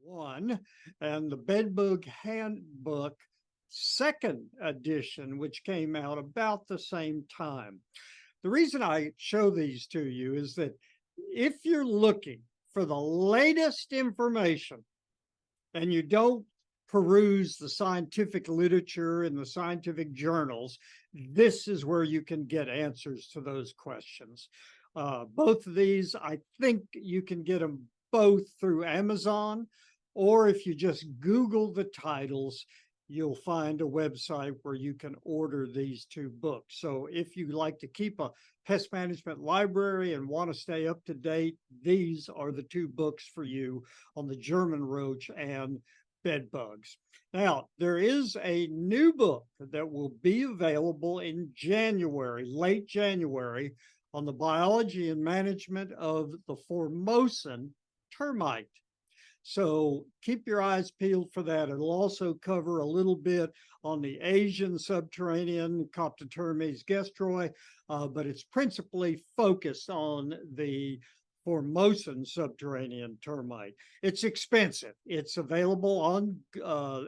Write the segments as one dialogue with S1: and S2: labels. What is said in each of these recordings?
S1: 1 and the Bedbug Handbook second edition, which came out about the same time. The reason I show these to you is that if you're looking for the latest information and you don't peruse the scientific literature and the scientific journals, this is where you can get answers to those questions. Both of these, I think you can get them both through Amazon, or if you just Google the titles, you'll find a website where you can order these two books. So if you like to keep a pest management library and want to stay up to date, these are the two books for you on the German roach and bed bugs. Now, there is a new book that will be available in January, late January, on the biology and management of the Formosan termite. So keep your eyes peeled for that. It'll also cover a little bit on the Asian subterranean Coptotermes gestroi, but it's principally focused on the Formosan subterranean termite. It's expensive. It's available on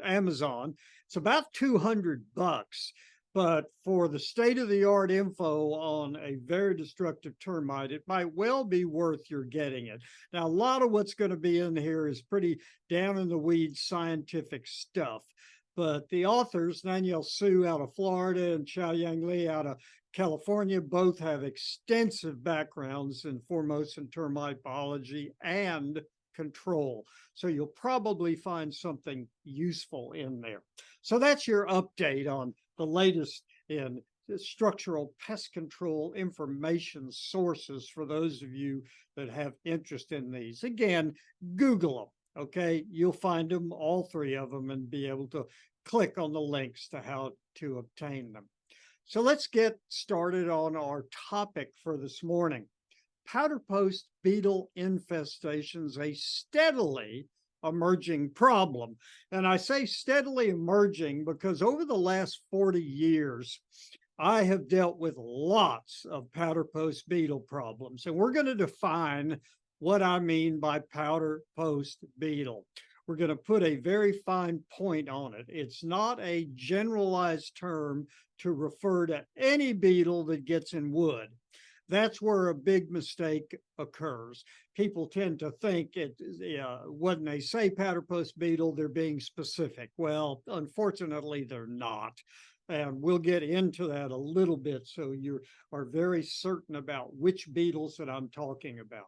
S1: Amazon. It's about $200. But for the state-of-the-art info on a very destructive termite, it might well be worth your getting it. Now, a lot of what's going to be in here is pretty down-in-the-weeds scientific stuff. But the authors, Danielle Su out of Florida and Xiaoyang Li out of California, both have extensive backgrounds in Formosan termite biology and control. So you'll probably find something useful in there. So that's your update on the latest in structural pest control information sources for those of you that have interest in these. Again, Google them, okay? You'll find them, all three of them, and be able to click on the links to how to obtain them. So let's get started on our topic for this morning. Powderpost beetle infestations, a steadily emerging problem. And I say steadily emerging because over the last 40 years, I have dealt with lots of powderpost beetle problems. And we're going to define what I mean by powderpost beetle. We're going to put a very fine point on it. It's not a generalized term to refer to any beetle that gets in wood. That's where a big mistake occurs. People tend to think when they say powderpost beetle, they're being specific. Well, unfortunately, they're not. And we'll get into that a little bit so you are very certain about which beetles that I'm talking about.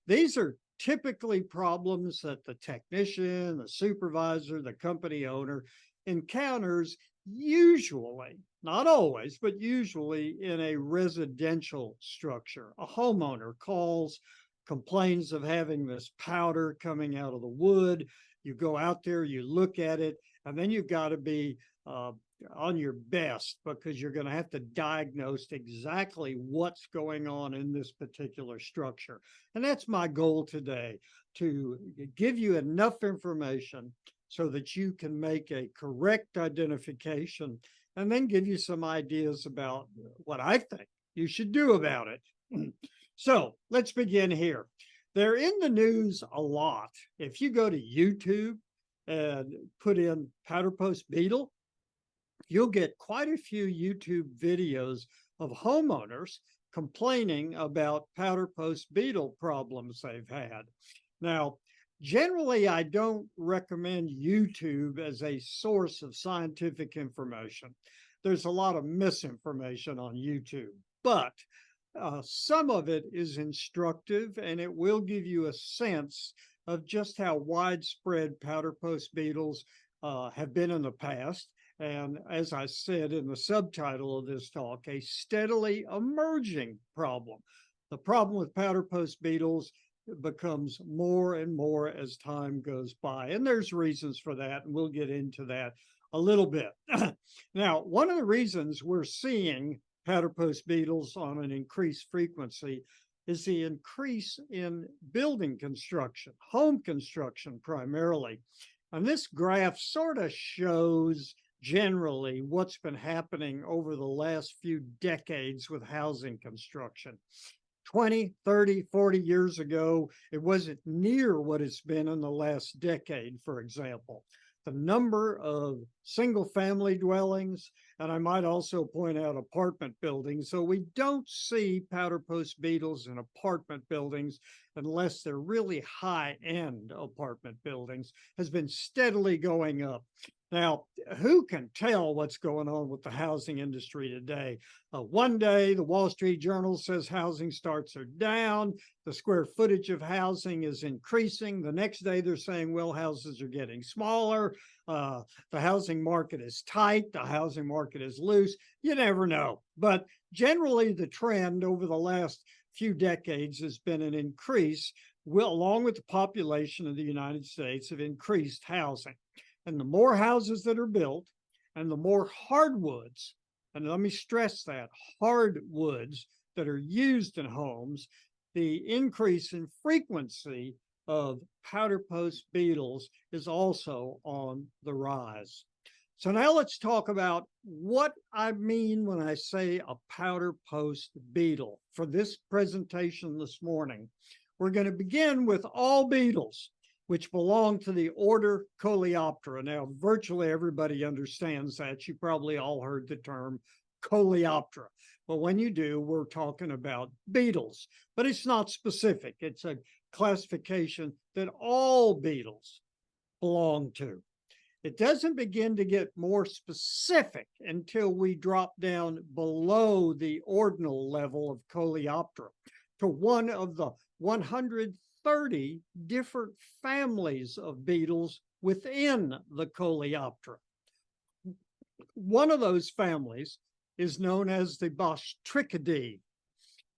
S1: These are typically problems that the technician, the supervisor, the company owner encounters usually, not always, but usually in a residential structure. A homeowner calls, complains of having this powder coming out of the wood. You go out there, you look at it, and then you've got to be on your best because you're going to have to diagnose exactly what's going on in this particular structure. And that's my goal today, to give you enough information so that you can make a correct identification and then give you some ideas about what I think you should do about it. So let's begin here. They're in the news a lot. If you go to YouTube and put in powderpost beetle, you'll get quite a few YouTube videos of homeowners complaining about powderpost beetle problems they've had. Now, generally, I don't recommend YouTube as a source of scientific information. There's a lot of misinformation on YouTube, but some of it is instructive and it will give you a sense of just how widespread powderpost beetles have been in the past. And as I said in the subtitle of this talk, a steadily emerging problem. The problem with powderpost beetles becomes more and more as time goes by. And there's reasons for that, and we'll get into that a little bit. Now, one of the reasons we're seeing powderpost beetles on an increased frequency is the increase in building construction, home construction primarily. And this graph sort of shows generally what's been happening over the last few decades with housing construction. 20, 30, 40 years ago, it wasn't near what it's been in the last decade, for example. The number of single family dwellings, and I might also point out apartment buildings. So we don't see powderpost beetles in apartment buildings unless they're really high end apartment buildings, has been steadily going up. Now, who can tell what's going on with the housing industry today? One day, the Wall Street Journal says housing starts are down, the square footage of housing is increasing. The next day, they're saying, well, houses are getting smaller. The housing market is tight, the housing market is loose. You never know. But generally, the trend over the last few decades has been an increase, along with the population of the United States, of increased housing. And the more houses that are built and the more hardwoods, and let me stress that, hardwoods that are used in homes, the increase in frequency of powderpost beetles is also on the rise. So now let's talk about what I mean when I say a powderpost beetle. For this presentation this morning, we're going to begin with all beetles, which belong to the order Coleoptera. Now, virtually everybody understands that. You probably all heard the term Coleoptera. But when you do, we're talking about beetles, but it's not specific. It's a classification that all beetles belong to. It doesn't begin to get more specific until we drop down below the ordinal level of Coleoptera to one of the 130 different families of beetles within the Coleoptera. One of those families is known as the Bostricidae.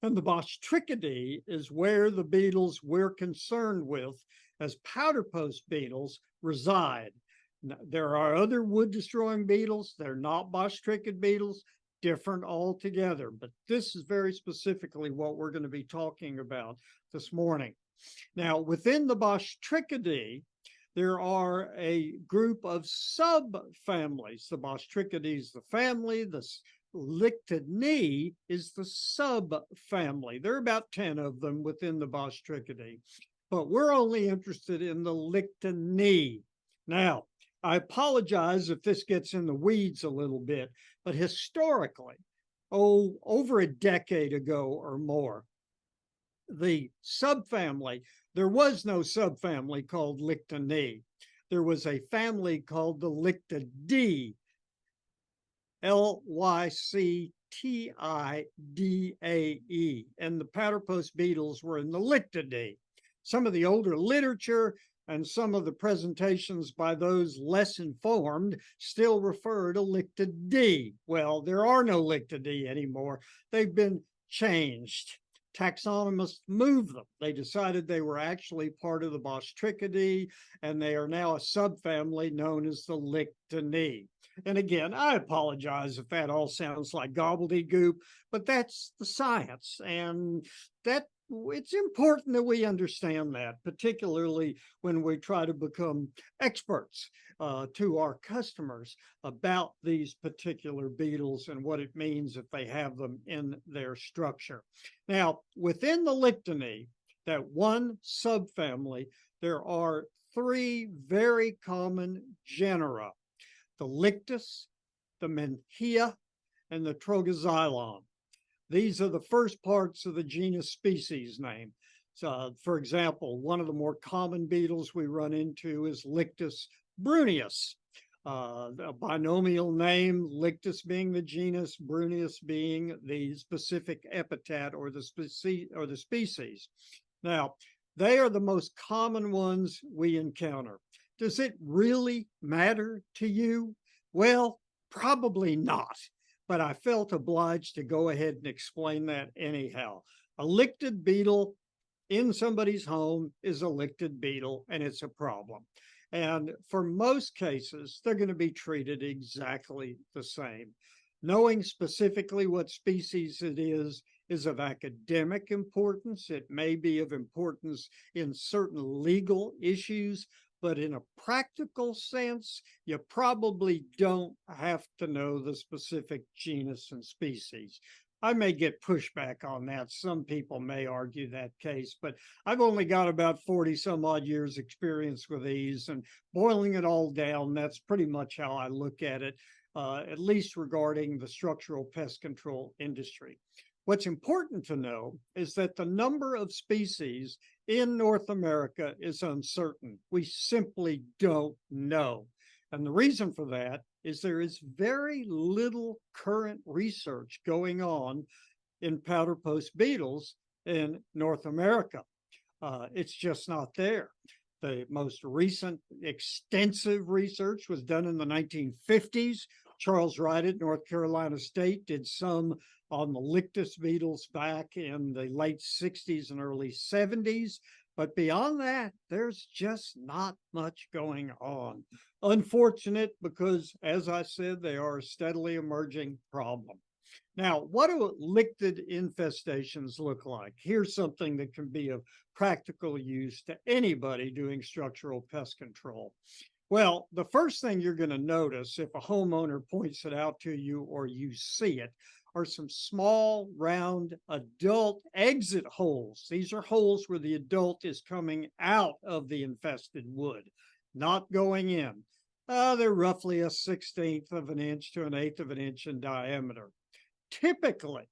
S1: And the Bostricidae is where the beetles we're concerned with as powderpost beetles reside. Now, there are other wood-destroying beetles. They're not Bostricid beetles, different altogether. But this is very specifically what we're going to be talking about this morning. Now, within the Bostricidae, there are a group of subfamilies. The Bostricidae is the family, the Lictiniae is the subfamily. There are about 10 of them within the Bostricidae, but we're only interested in the Lictiniae. Now, I apologize if this gets in the weeds a little bit, but historically, over a decade ago or more, the subfamily, there was no subfamily called Lictiniae. There was a family called the Lictidae, Lyctidae, and the powderpost beetles were in the Lictidae. Some of the older literature and some of the presentations by those less informed still refer to Lictidae. Well, there are no Lictidae anymore. They've been changed. Taxonomists moved them. They decided they were actually part of the Bostricidae, and they are now a subfamily known as the Lictiniae. And again, I apologize if that all sounds like gobbledygook, but that's the science, and that it's important that we understand that, particularly when we try to become experts to our customers about these particular beetles and what it means if they have them in their structure. Now, within the Lictiniae, that one subfamily, there are three very common genera: the Lictus, the Menhia, and the Trogoxylon. These are the first parts of the genus species name. So, for example, one of the more common beetles we run into is Lictus bruneus, a binomial name, Lictus being the genus, bruneus being the specific epithet or the species. Now, they are the most common ones we encounter. Does it really matter to you? Well, probably not. But I felt obliged to go ahead and explain that anyhow. A licted beetle in somebody's home is a licted beetle, and it's a problem. And for most cases, they're going to be treated exactly the same. Knowing specifically what species it is of academic importance. It may be of importance in certain legal issues, but in a practical sense, you probably don't have to know the specific genus and species. I may get pushback on that. Some people may argue that case, but I've only got about 40 some odd years experience with these, and boiling it all down, that's pretty much how I look at it, at least regarding the structural pest control industry. What's important to know is that the number of species in North America is uncertain. We simply don't know. And the reason for that is there is very little current research going on in powderpost beetles in North America. It's just not there. The most recent extensive research was done in the 1950s. Charles Wright at North Carolina State did some on the Lictus beetles back in the late 60s and early 70s. But beyond that, there's just not much going on. Unfortunate because, as I said, they are a steadily emerging problem. Now, what do lictid infestations look like? Here's something that can be of practical use to anybody doing structural pest control. Well, the first thing you're going to notice if a homeowner points it out to you or you see it are some small, round adult exit holes. These are holes where the adult is coming out of the infested wood, not going in. They're roughly a 1/16 of an inch to an 1/8 of an inch in diameter. Typically,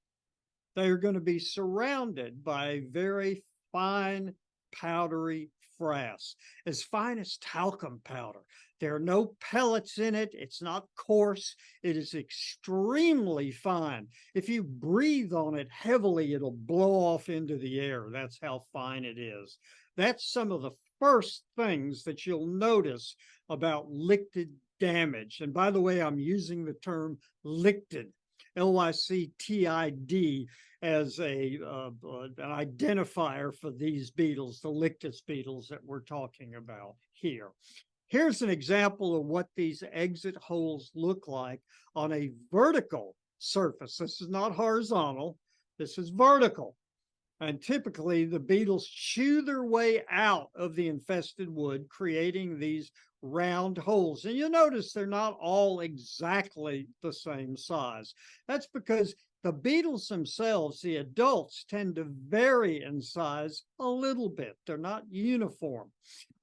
S1: they're going to be surrounded by a very fine, powdery frass, as fine as talcum powder. There are no pellets in it. It's not coarse. It is extremely fine. If you breathe on it heavily, it'll blow off into the air. That's how fine it is. That's some of the first things that you'll notice about lictid damage. And by the way, I'm using the term lictid, Lyctid, as an identifier for these beetles, the Lictus beetles that we're talking about here. Here's an example of what these exit holes look like on a vertical surface. This is not horizontal, this is vertical. And typically the beetles chew their way out of the infested wood, creating these round holes. And you'll notice they're not all exactly the same size. That's because the beetles themselves, the adults, tend to vary in size a little bit. They're not uniform.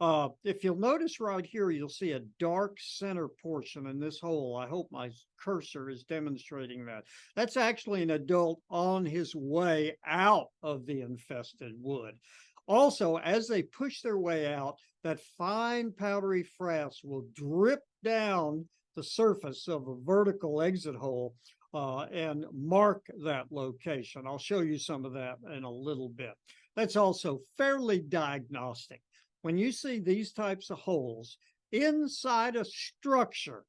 S1: If you'll notice right here, you'll see a dark center portion in this hole. I hope my cursor is demonstrating that. That's actually an adult on his way out of the infested wood. Also, as they push their way out, that fine powdery frass will drip down the surface of a vertical exit hole and mark that location. I'll show you some of that in a little bit. That's also fairly diagnostic. When you see these types of holes inside a structure,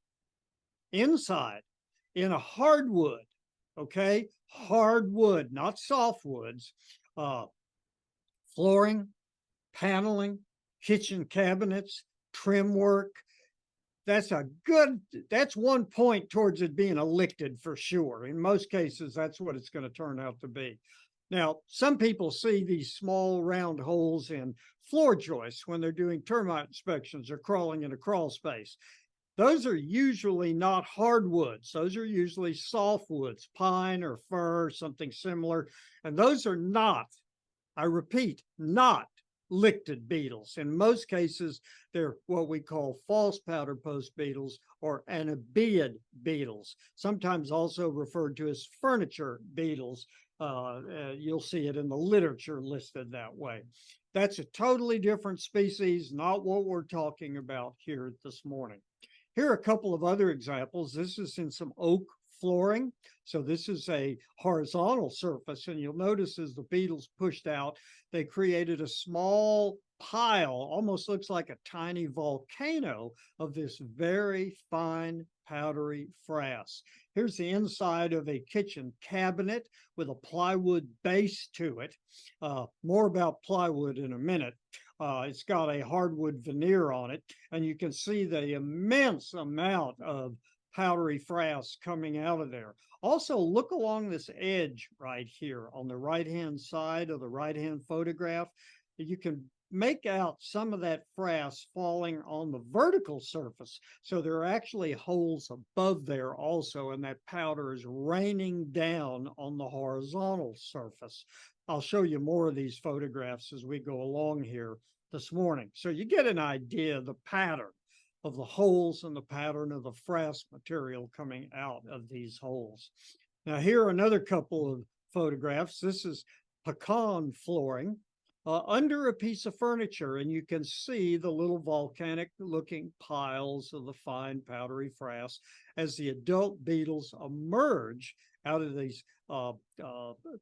S1: inside, in a hardwood, okay, hardwood, not softwoods, flooring, paneling, kitchen cabinets, trim work, that's one point towards it being a lictid for sure. In most cases, that's what it's going to turn out to be. Now, some people see these small round holes in floor joists when they're doing termite inspections or crawling in a crawl space. Those are usually not hardwoods. Those are usually softwoods, pine or fir, or something similar. And those are not, I repeat, not lictid beetles. In most cases, they're what we call false powderpost beetles or anabaeid beetles, sometimes also referred to as furniture beetles. You'll see it in the literature listed that way. That's a totally different species, not what we're talking about here this morning. Here are a couple of other examples. This is in some oak flooring. So this is a horizontal surface, and you'll notice as the beetles pushed out, they created a small pile, almost looks like a tiny volcano of this very fine powdery frass. Here's the inside of a kitchen cabinet with a plywood base to it. More about plywood in a minute. It's got a hardwood veneer on it, and you can see the immense amount of powdery frass coming out of there. Also, look along this edge right here on the right-hand side of the right-hand photograph. You can make out some of that frass falling on the vertical surface. So there are actually holes above there also, and that powder is raining down on the horizontal surface. I'll show you more of these photographs as we go along here this morning. So you get an idea of the pattern of the holes and the pattern of the frass material coming out of these holes. Now here are another couple of photographs. This is pecan flooring under a piece of furniture, and you can see the little volcanic looking piles of the fine powdery frass as the adult beetles emerge out of these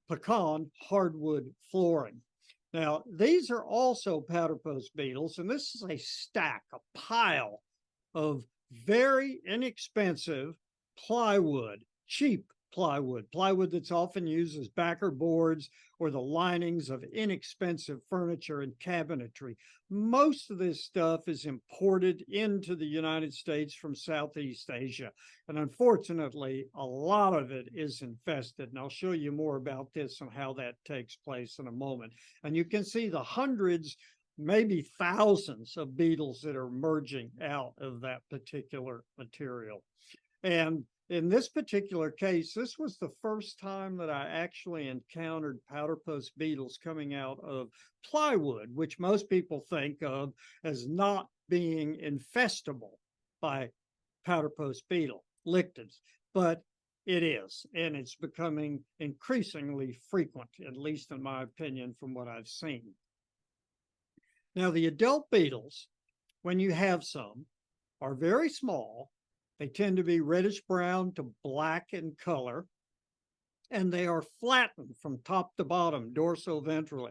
S1: pecan hardwood flooring. Now, these are also powderpost beetles, and this is a stack, a pile of very inexpensive plywood, cheap plywood that's often used as backer boards or the linings of inexpensive furniture and cabinetry. Most of this stuff is imported into the United States from Southeast Asia. And unfortunately, a lot of it is infested. And I'll show you more about this and how that takes place in a moment. And you can see the hundreds, maybe thousands of beetles that are emerging out of that particular material. And in this particular case, this was the first time that I actually encountered powderpost beetles coming out of plywood, which most people think of as not being infestable by powderpost beetle lictids, but it is, and it's becoming increasingly frequent, at least in my opinion, from what I've seen. Now, the adult beetles, when you have some, are very small. They tend to be reddish brown to black in color, and they are flattened from top to bottom, dorsoventrally.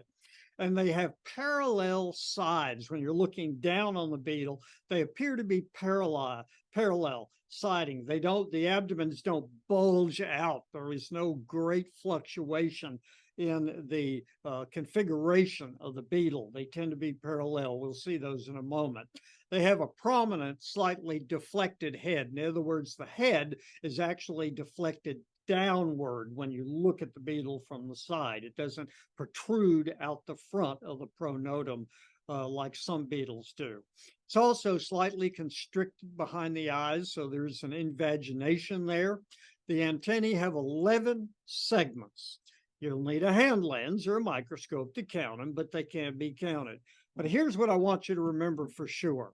S1: And they have parallel sides. When you're looking down on the beetle, they appear to be parallel siding. The abdomens don't bulge out. There is no great fluctuation in the configuration of the beetle. They tend to be parallel. We'll see those in a moment. They have a prominent, slightly deflected head. In other words, the head is actually deflected downward when you look at the beetle from the side. It doesn't protrude out the front of the pronotum like some beetles do. It's also slightly constricted behind the eyes, so there's an invagination there. The antennae have 11 segments. You'll need a hand lens or a microscope to count them, but they can't be counted. But here's what I want you to remember for sure.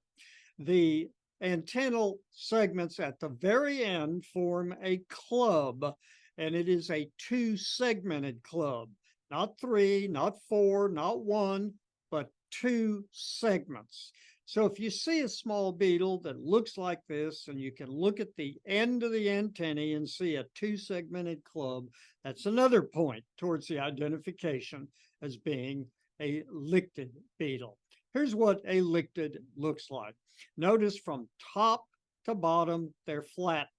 S1: The antennal segments at the very end form a club, and it is a two-segmented club. Not three, not four, not one, but two segments. So if you see a small beetle that looks like this, and you can look at the end of the antennae and see a two-segmented club, that's another point towards the identification as being a lictid beetle. Here's what a lictid looks like. Notice from top to bottom, they're flattened.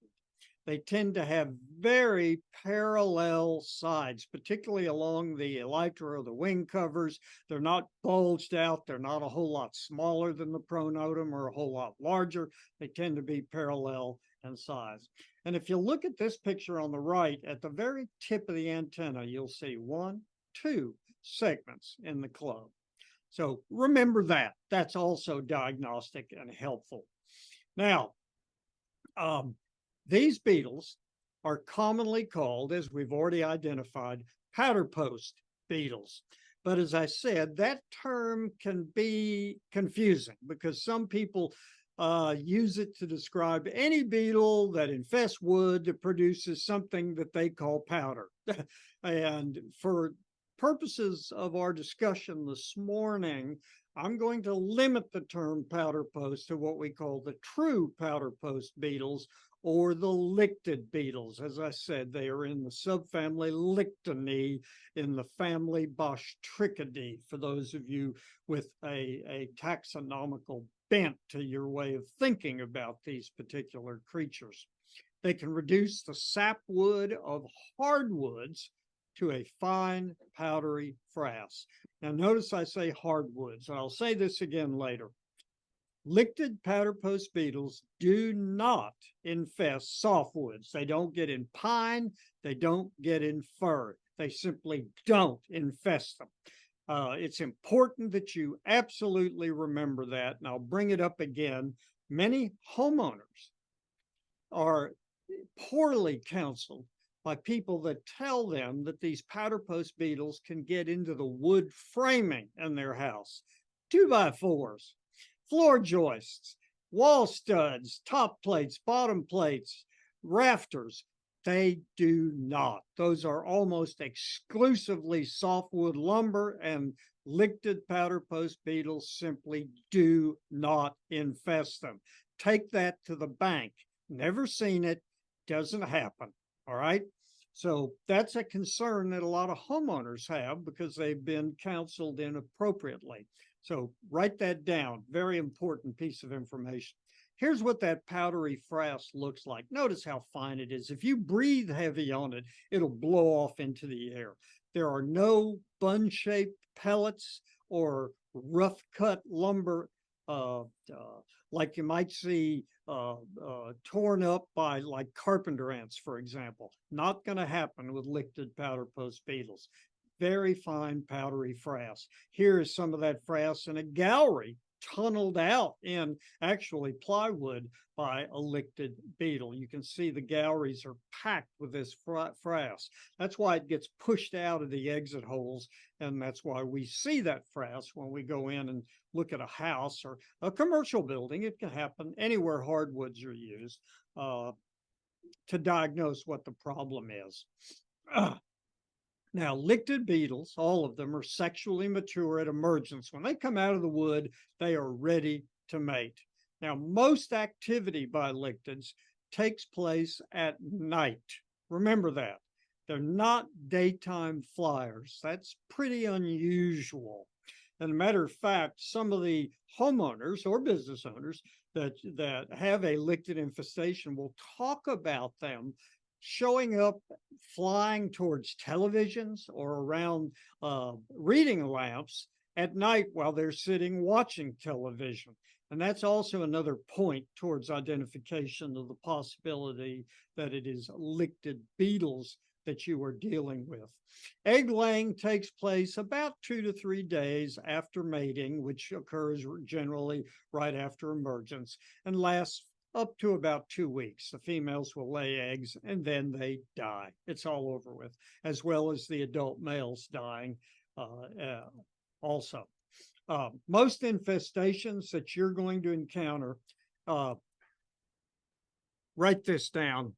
S1: They tend to have very parallel sides, particularly along the elytra or the wing covers. They're not bulged out. They're not a whole lot smaller than the pronotum or a whole lot larger. They tend to be parallel in size. And if you look at this picture on the right, at the very tip of the antenna, you'll see 1, 2 segments in the club. So remember that. That's also diagnostic and helpful. Now, these beetles are commonly called, as we've already identified, powderpost beetles. But as I said, that term can be confusing because some people use it to describe any beetle that infests wood that produces something that they call powder. And for purposes of our discussion this morning, I'm going to limit the term powderpost to what we call the true powderpost beetles, or the lictid beetles. As I said, they are in the subfamily Lictinae in the family Bostricidae, for those of you with a taxonomical bent to your way of thinking about these particular creatures. They can reduce the sapwood of hardwoods to a fine powdery frass. Now notice I say hardwoods, and I'll say this again later. Lictid powderpost beetles do not infest softwoods. They don't get in pine, they don't get in fir. They simply don't infest them. It's important that you absolutely remember that, and I'll bring it up again. Many homeowners are poorly counseled by people that tell them that these powder-post beetles can get into the wood framing in their house. 2x4s, floor joists, wall studs, top plates, bottom plates, rafters. They do not. Those are almost exclusively softwood lumber, and licted powder-post beetles simply do not infest them. Take that to the bank. Never seen it, doesn't happen. All right. So that's a concern that a lot of homeowners have because they've been counseled inappropriately. So write that down. Very important piece of information. Here's what that powdery frass looks like. Notice how fine it is. If you breathe heavy on it, it'll blow off into the air. There are no bun-shaped pellets or rough cut lumber like you might see torn up by like carpenter ants, for example. Not going to happen with licted powder-post beetles. Very fine powdery frass. Here is some of that frass in a gallery tunneled out in actually plywood by a licted beetle. You can see the galleries are packed with this frass. That's why it gets pushed out of the exit holes, and that's why we see that frass when we go in and look at a house or a commercial building. It can happen anywhere hardwoods are used to diagnose what the problem is. Now, licted beetles, all of them, are sexually mature at emergence. When they come out of the wood, they are ready to mate. Now, most activity by lictids takes place at night. Remember that. They're not daytime flyers. That's pretty unusual. And a matter of fact, some of the homeowners or business owners that have a licted infestation will talk about them showing up flying towards televisions or around reading lamps at night while they're sitting watching television. And that's also another point towards identification of the possibility that it is licted beetles that you are dealing with. Egg laying takes place about 2 to 3 days after mating, which occurs generally right after emergence, and lasts up to about 2 weeks. The females will lay eggs and then they die. It's all over with, as well as the adult males dying also. Most infestations that you're going to encounter, write this down,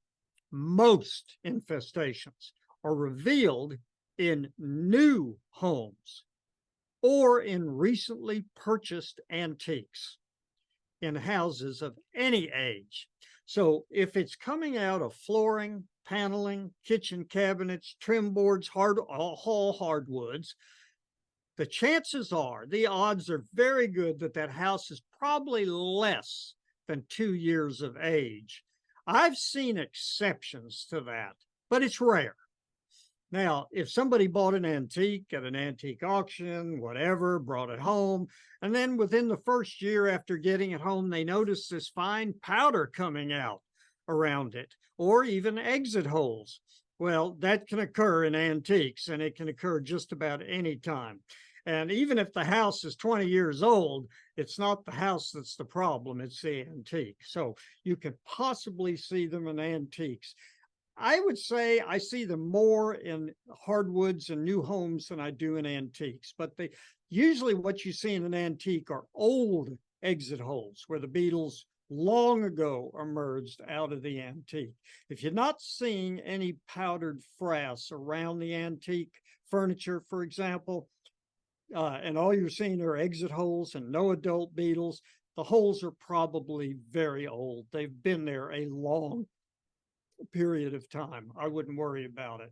S1: most infestations are revealed in new homes or in recently purchased antiques in houses of any age. So if it's coming out of flooring, paneling, kitchen cabinets, trim boards, hall hardwoods, the chances are, the odds are very good that that house is probably less than 2 years of age. I've seen exceptions to that, but it's rare. Now, if somebody bought an antique at an antique auction, whatever, brought it home, and then within the first year after getting it home, they noticed this fine powder coming out around it, or even exit holes. Well, that can occur in antiques, and it can occur just about any time. And even if the house is 20 years old, it's not the house that's the problem, it's the antique. So you can possibly see them in antiques. I would say I see them more in hardwoods and new homes than I do in antiques, but usually what you see in an antique are old exit holes where the beetles long ago emerged out of the antique. If you're not seeing any powdered frass around the antique furniture, for example, and all you're seeing are exit holes and no adult beetles, the holes are probably very old. They've been there a long period of time. I wouldn't worry about it.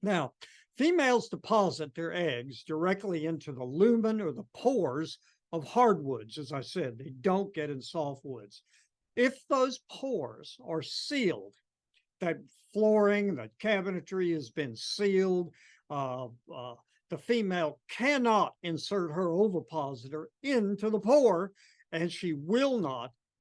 S1: Now, females deposit their eggs directly into the lumen or the pores of hardwoods. As I said, they don't get in softwoods. If those pores are sealed, that flooring, that cabinetry has been sealed, the female cannot insert her ovipositor into the pore, and she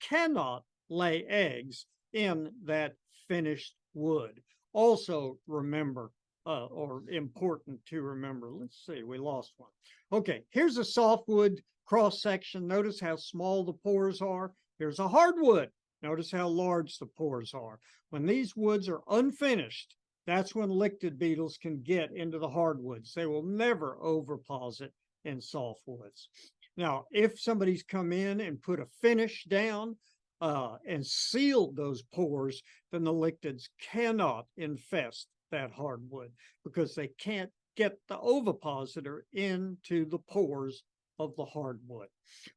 S1: cannot lay eggs in that finished wood. Also remember, or important to remember. Let's see, we lost one. Okay, here's a softwood cross section. Notice how small the pores are. Here's a hardwood. Notice how large the pores are. When these woods are unfinished, that's when licted beetles can get into the hardwoods. They will never overposit in softwoods. Now, if somebody's come in and put a finish down and sealed those pores, then the lictids cannot infest that hardwood because they can't get the ovipositor into the pores of the hardwood.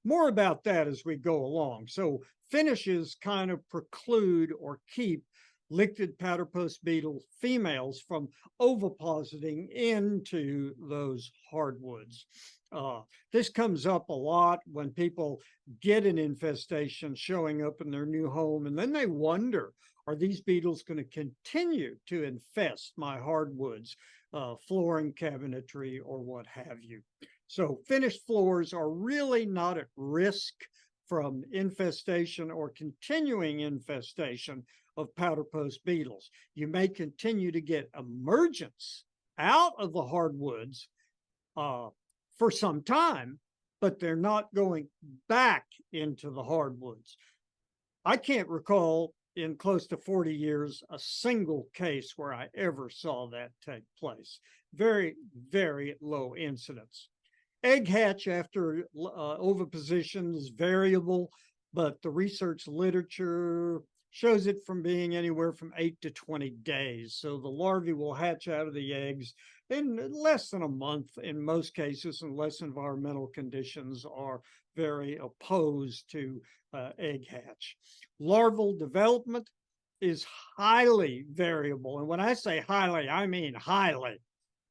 S1: More about that as we go along. So finishes kind of preclude or keep licted powderpost beetle females from ovipositing into those hardwoods. This comes up a lot when people get an infestation showing up in their new home, and then they wonder, are these beetles going to continue to infest my hardwoods, flooring, cabinetry, or what have you? So finished floors are really not at risk from infestation or continuing infestation of powderpost beetles. You may continue to get emergence out of the hardwoods for some time, but they're not going back into the hardwoods. I can't recall in close to 40 years a single case where I ever saw that take place. Very, very low incidence. Egg hatch after oviposition is variable, but the research literature shows it from being anywhere from 8 to 20 days. So the larvae will hatch out of the eggs in less than a month in most cases, unless environmental conditions are very opposed to egg hatch. Larval development is highly variable. And when I say highly, I mean highly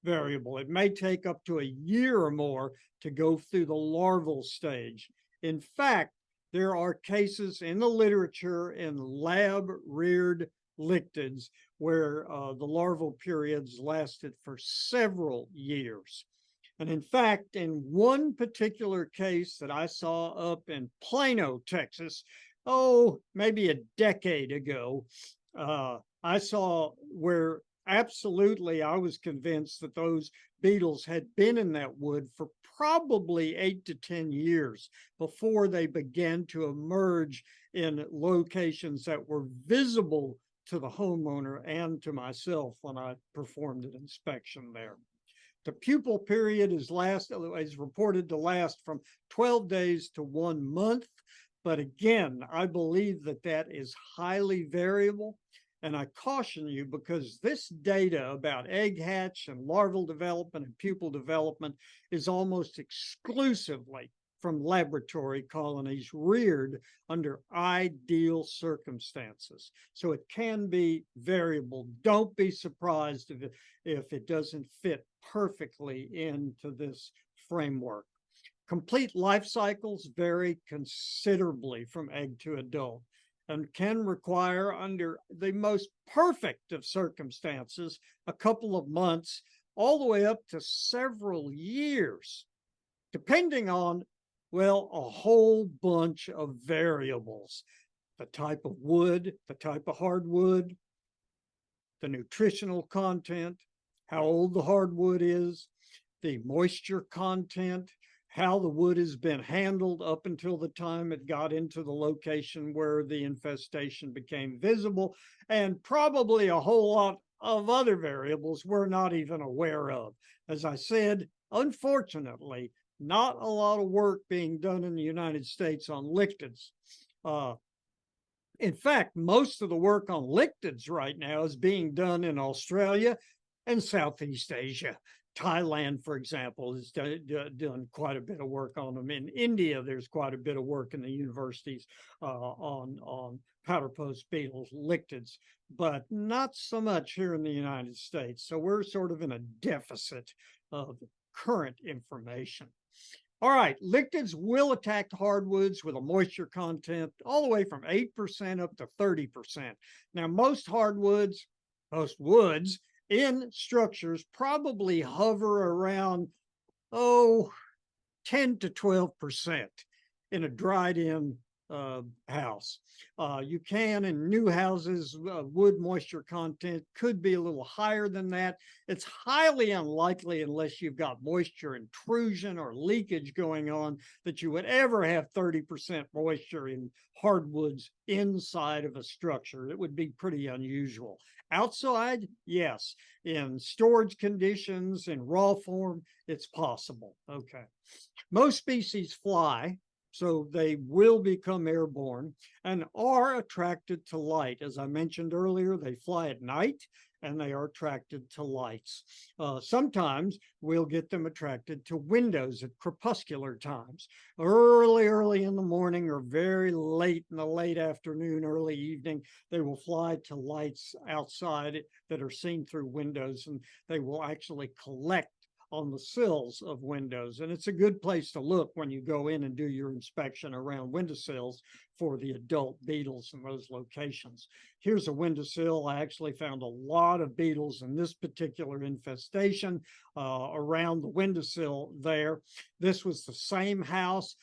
S1: variable. It may take up to a year or more to go through the larval stage. In fact, there are cases in the literature in lab-reared lictids where the larval periods lasted for several years. And in fact, in one particular case that I saw up in Plano, Texas, maybe a decade ago, I saw where absolutely I was convinced that those beetles had been in that wood for probably 8 to 10 years before they began to emerge in locations that were visible to the homeowner and to myself when I performed an inspection there. The pupal period is reported to last from 12 days to 1 month. But again, I believe that that is highly variable. And I caution you because this data about egg hatch and larval development and pupal development is almost exclusively from laboratory colonies reared under ideal circumstances. So it can be variable. Don't be surprised if it doesn't fit perfectly into this framework. Complete life cycles vary considerably from egg to adult and can require, under the most perfect of circumstances, a couple of months, all the way up to several years, depending on, well, a whole bunch of variables. The type of wood, the type of hardwood, the nutritional content, how old the hardwood is, the moisture content, how the wood has been handled up until the time it got into the location where the infestation became visible, and probably a whole lot of other variables we're not even aware of. As I said, unfortunately, not a lot of work being done in the United States on lictids. In fact, most of the work on lictids right now is being done in Australia and Southeast Asia. Thailand, for example, has done quite a bit of work on them. In India, there's quite a bit of work in the universities on powderpost beetles, lictids, but not so much here in the United States. So we're sort of in a deficit of current information. All right, lictids will attack hardwoods with a moisture content all the way from 8% up to 30%. Now, most hardwoods, most woods, in structures probably hover around, 10 to 12% in a dried in house. You can in new houses, wood moisture content could be a little higher than that. It's highly unlikely, unless you've got moisture intrusion or leakage going on, that you would ever have 30% moisture in hardwoods inside of a structure. It would be pretty unusual. Outside, yes. In storage conditions, in raw form, it's possible. Okay. Most species fly, so they will become airborne and are attracted to light. As I mentioned earlier, they fly at night and they are attracted to lights. Sometimes we'll get them attracted to windows at crepuscular times, early in the morning or very late in the late afternoon, early evening. They will fly to lights outside that are seen through windows, and they will actually collect on the sills of windows. And it's a good place to look when you go in and do your inspection around windowsills for the adult beetles in those locations. Here's a windowsill. I actually found a lot of beetles in this particular infestation around the windowsill there. This was the same house.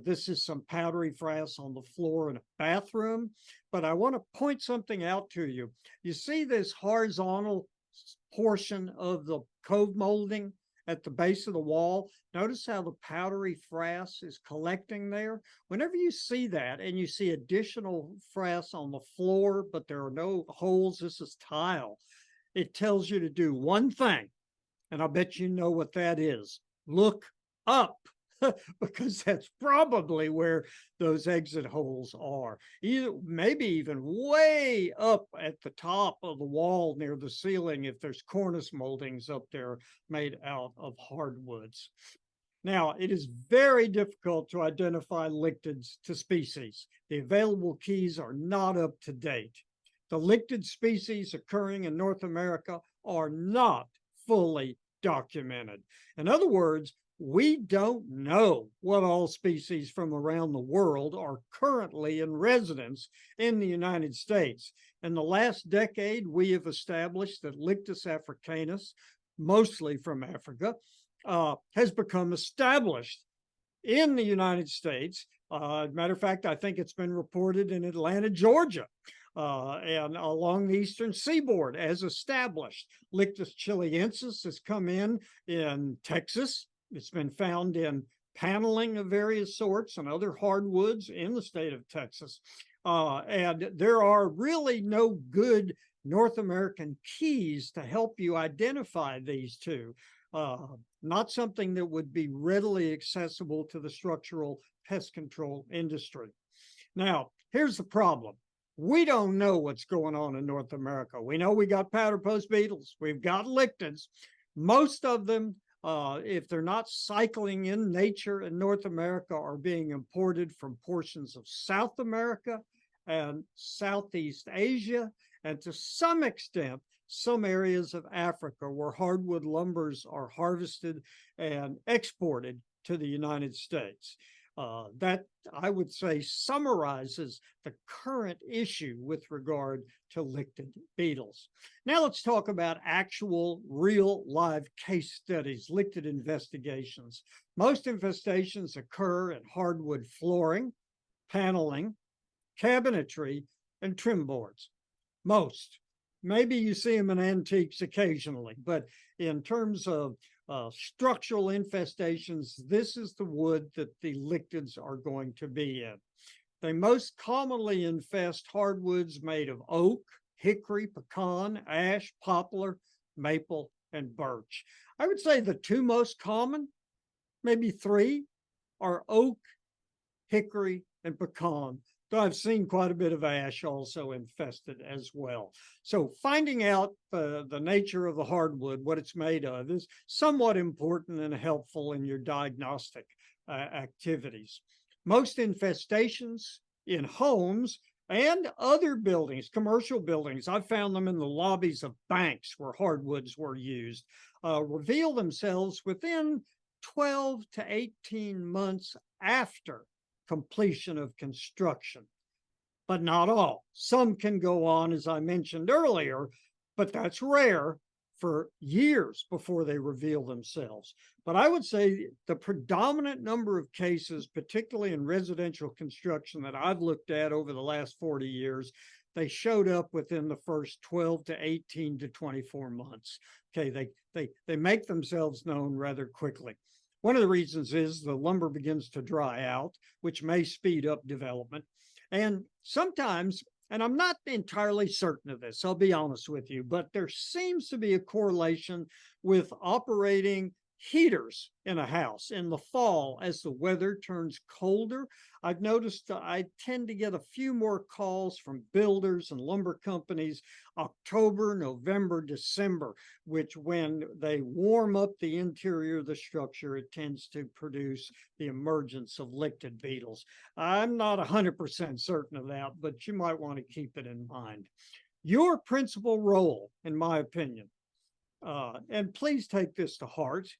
S1: This is some powdery frass on the floor in a bathroom. But I want to point something out to you. You see this horizontal portion of the cove molding at the base of the wall? Notice how the powdery frass is collecting there. Whenever you see that and you see additional frass on the floor, but there are no holes, this is tile, it tells you to do one thing, and I bet you know what that is. Look up. Because that's probably where those exit holes are. Either maybe even way up at the top of the wall near the ceiling if there's cornice moldings up there made out of hardwoods. Now, it is very difficult to identify lictids to species. The available keys are not up to date. The lictid species occurring in North America are not fully documented. In other words, we don't know what all species from around the world are currently in residence in the United States. In the last decade, we have established that Lictus africanus, mostly from Africa, has become established in the United States. Matter of fact, I think it's been reported in Atlanta, Georgia, and along the eastern seaboard as established. Lictus chiliensis has come in Texas. It's been found in paneling of various sorts and other hardwoods in the state of Texas. And there are really no good North American keys to help you identify these two. Not something that would be readily accessible to the structural pest control industry. Now, here's the problem. We don't know what's going on in North America. We know we got powderpost beetles. We've got lictids. Most of them, if they're not cycling in nature in North America, are being imported from portions of South America and Southeast Asia, and to some extent, some areas of Africa where hardwood lumbers are harvested and exported to the United States. That, I would say, summarizes the current issue with regard to lictid beetles. Now let's talk about actual real live case studies, lictid investigations. Most infestations occur in hardwood flooring, paneling, cabinetry, and trim boards. Most. Maybe you see them in antiques occasionally, but in terms of structural infestations, this is the wood that the lictids are going to be in. They most commonly infest hardwoods made of oak, hickory, pecan, ash, poplar, maple, and birch. I would say the two most common, maybe three, are oak, hickory, and pecan. Though I've seen quite a bit of ash also infested as well. So finding out the nature of the hardwood, what it's made of, is somewhat important and helpful in your diagnostic activities. Most infestations in homes and other buildings, commercial buildings, I've found them in the lobbies of banks where hardwoods were used, reveal themselves within 12 to 18 months after completion of construction, but not all. Some can go on, as I mentioned earlier, but that's rare for years before they reveal themselves. But I would say the predominant number of cases, particularly in residential construction that I've looked at over the last 40 years, they showed up within the first 12 to 18 to 24 months. Okay, they make themselves known rather quickly. One of the reasons is the lumber begins to dry out, which may speed up development. And sometimes, and I'm not entirely certain of this, I'll be honest with you, but there seems to be a correlation with operating heaters in a house in the fall as the weather turns colder. I've noticed I tend to get a few more calls from builders and lumber companies October, November, December, which when they warm up the interior of the structure, it tends to produce the emergence of licted beetles. I'm not 100% certain of that, but you might want to keep it in mind. Your principal role, in my opinion, and please take this to heart,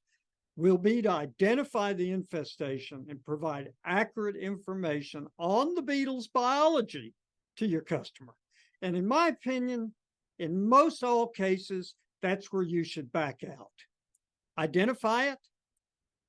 S1: will be to identify the infestation and provide accurate information on the beetle's biology to your customer. And in my opinion, in most all cases, that's where you should back out. Identify it,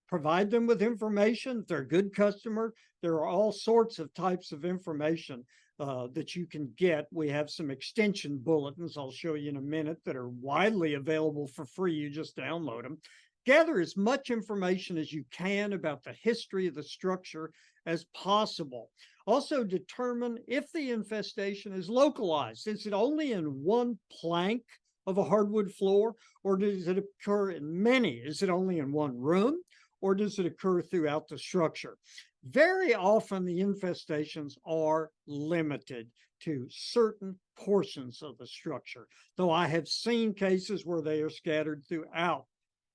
S1: provide them with information. If they're a good customer, there are all sorts of types of information that you can get. We have some extension bulletins I'll show you in a minute that are widely available for free. You just download them. Gather as much information as you can about the history of the structure as possible. Also determine if the infestation is localized. Is it only in one plank of a hardwood floor, or does it occur in many? Is it only in one room, or does it occur throughout the structure? Very often the infestations are limited to certain portions of the structure, though I have seen cases where they are scattered throughout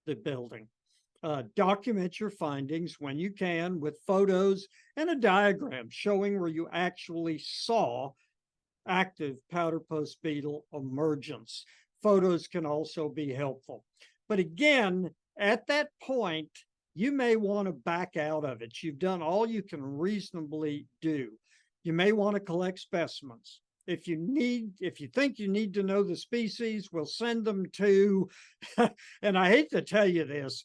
S1: the building. Document your findings when you can with photos and a diagram showing where you actually saw active powderpost beetle emergence. Photos can also be helpful. But again, at that point, you may want to back out of it. You've done all you can reasonably do. You may want to collect specimens. If you think you need to know the species, we'll send them to, and I hate to tell you this,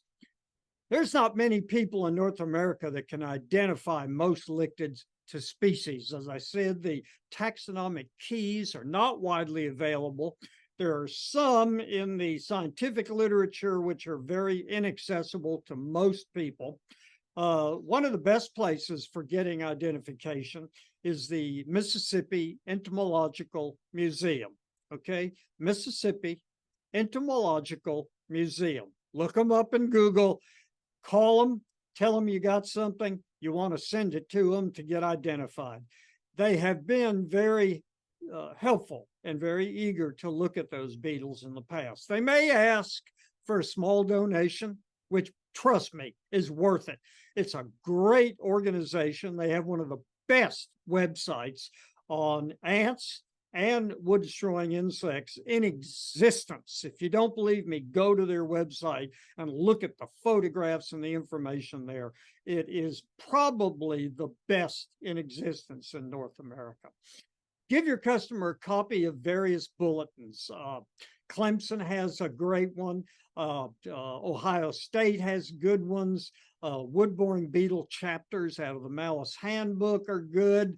S1: there's not many people in North America that can identify most lictids to species. As I said, the taxonomic keys are not widely available. There are some in the scientific literature which are very inaccessible to most people. One of the best places for getting identification is the Mississippi Entomological Museum, okay? Mississippi Entomological Museum. Look them up in Google, call them, tell them you got something, you want to send it to them to get identified. They have been very helpful and very eager to look at those beetles in the past. They may ask for a small donation, which, trust me, is worth it. It's a great organization. They have one of the best websites on ants and wood-destroying insects in existence. If you don't believe me, go to their website and look at the photographs and the information there. It is probably the best in existence in North America. Give your customer a copy of various bulletins. Clemson has a great one. Ohio State has good ones. Wood-boring beetle chapters out of the Malus Handbook are good.